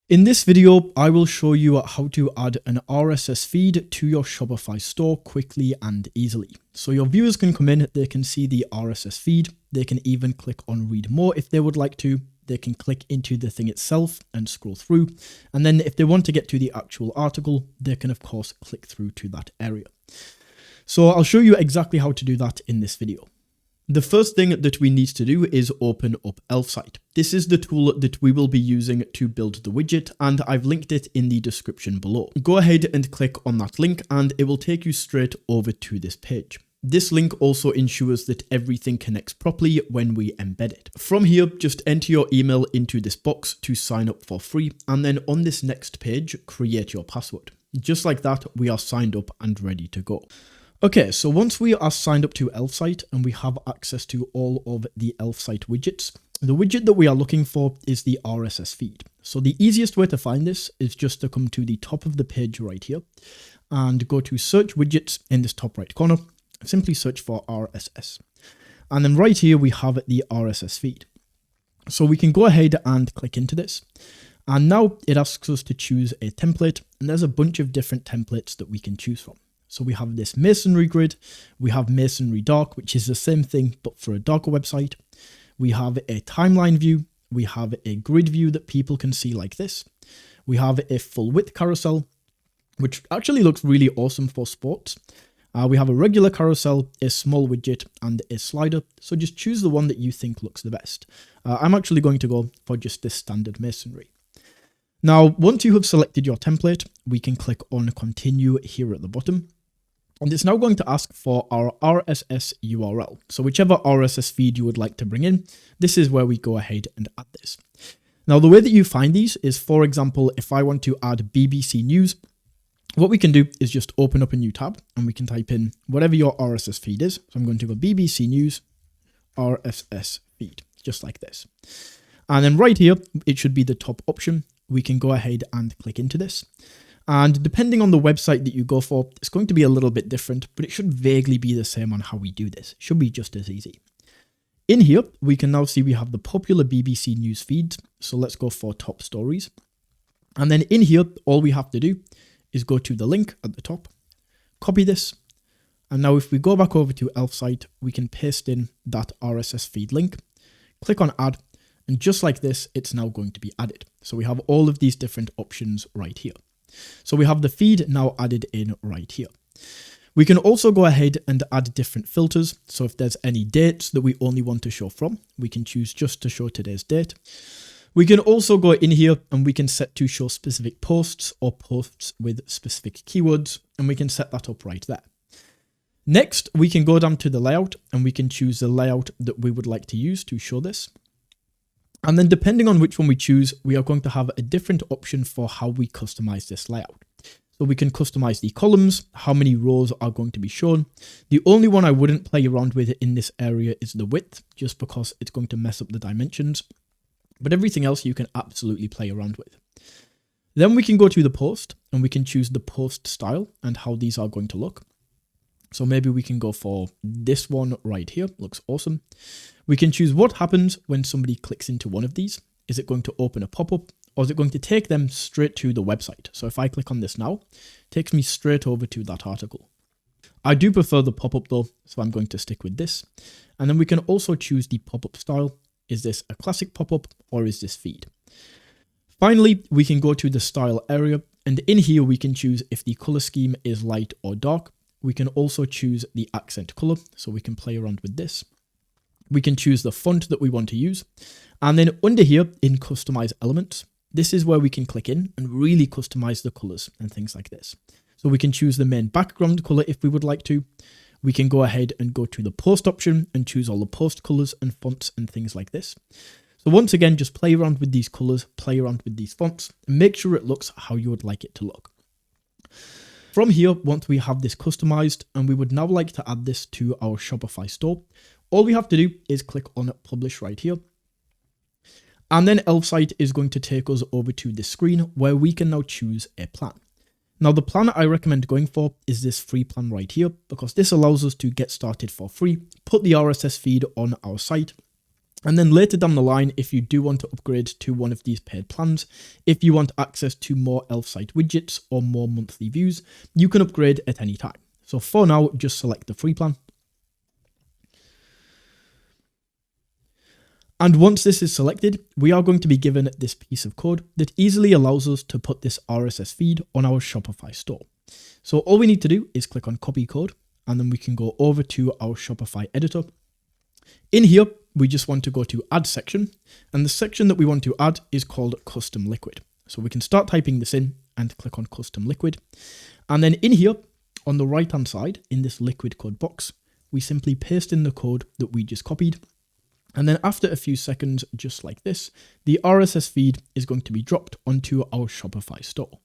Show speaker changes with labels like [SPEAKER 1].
[SPEAKER 1] In this video, I will show you how to add an RSS feed to your Shopify store quickly and easily. So your viewers can come in, they can see the RSS feed, they can even click on read more if they would like to, they can click into the thing itself and scroll through, and then if they want to get to the actual article, they can of course click through to that area. So I'll show you exactly how to do that in this video. The first thing that we need to do is open up Elfsight. This is the tool that we will be using to build the widget, and I've linked it in the description below. Go ahead and click on that link and it will take you straight over to this page. This link also ensures that everything connects properly when we embed it. From here, just enter your email into this box to sign up for free, and then on this next page, create your password. Just like that, we are signed up and ready to go. Okay, so once we are signed up to Elfsight and we have access to all of the Elfsight widgets, the widget that we are looking for is the RSS feed. So the easiest way to find this is just to come to the top of the page right here and go to search widgets in this top right corner. Simply search for RSS. And then right here we have the RSS feed. So we can go ahead and click into this. And now it asks us to choose a template, and there's a bunch of different templates that we can choose from. So we have this masonry grid, we have masonry dark, which is the same thing, but for a darker website. We have a timeline view, we have a grid view that people can see like this. We have a full width carousel, which actually looks really awesome for sports. We have a regular carousel, a small widget, and a slider. So just choose the one that you think looks the best. I'm actually going to go for just this standard masonry. Now, once you have selected your template, we can click on continue here at the bottom. And it's now going to ask for our RSS URL. So whichever RSS feed you would like to bring in, this is where we go ahead and add this. Now, the way that you find these is, for example, if I want to add BBC News, what we can do is just open up a new tab and we can type in whatever your RSS feed is. So I'm going to go BBC News RSS feed, just like this. And then right here, it should be the top option. We can go ahead and click into this. And depending on the website that you go for, it's going to be a little bit different, but it should vaguely be the same on how we do this. It should be just as easy. In here, we can now see we have the popular BBC News feeds. So let's go for top stories. And then in here, all we have to do is go to the link at the top, copy this. And now if we go back over to Elfsight, we can paste in that RSS feed link, click on add, and just like this, it's now going to be added. So we have all of these different options right here. So we have the feed now added in right here. We can also go ahead and add different filters. So if there's any dates that we only want to show from, we can choose just to show today's date. We can also go in here and we can set to show specific posts or posts with specific keywords, and we can set that up right there. Next, we can go down to the layout and we can choose the layout that we would like to use to show this. And then depending on which one we choose, we are going to have a different option for how we customize this layout. So we can customize the columns, how many rows are going to be shown. The only one I wouldn't play around with in this area is the width, just because it's going to mess up the dimensions. But everything else you can absolutely play around with. Then we can go to the post and we can choose the post style and how these are going to look. So maybe we can go for this one right here. Looks awesome. We can choose what happens when somebody clicks into one of these. Is it going to open a pop-up, or is it going to take them straight to the website? So if I click on this now, it takes me straight over to that article. I do prefer the pop-up though, so I'm going to stick with this. And then we can also choose the pop-up style. Is this a classic pop-up or is this feed? Finally, we can go to the style area, and in here we can choose if the color scheme is light or dark. We can also choose the accent color, so we can play around with this. We can choose the font that we want to use. And then under here in customize elements, this is where we can click in and really customize the colors and things like this. So we can choose the main background color if we would like to. We can go ahead and go to the post option and choose all the post colors and fonts and things like this. So once again, just play around with these colors, play around with these fonts, and make sure it looks how you would like it to look. From here, once we have this customized and we would now like to add this to our Shopify store, all we have to do is click on publish right here. And then Elfsight is going to take us over to this screen where we can now choose a plan. Now the plan I recommend going for is this free plan right here, because this allows us to get started for free, put the RSS feed on our site, And then later down the line, if you do want to upgrade to one of these paid plans, if you want access to more elf site widgets or more monthly views, you can upgrade at any time. So for now, just select the free plan. And once this is selected, we are going to be given this piece of code that easily allows us to put this RSS feed on our Shopify store. So all we need to do is click on copy code, and then we can go over to our Shopify editor. In here, we just want to go to add section, and the section that we want to add is called custom liquid. So we can start typing this in and click on custom liquid. And then in here, on the right hand side, in this liquid code box, we simply paste in the code that we just copied. And then after a few seconds, just like this, the RSS feed is going to be dropped onto our Shopify store.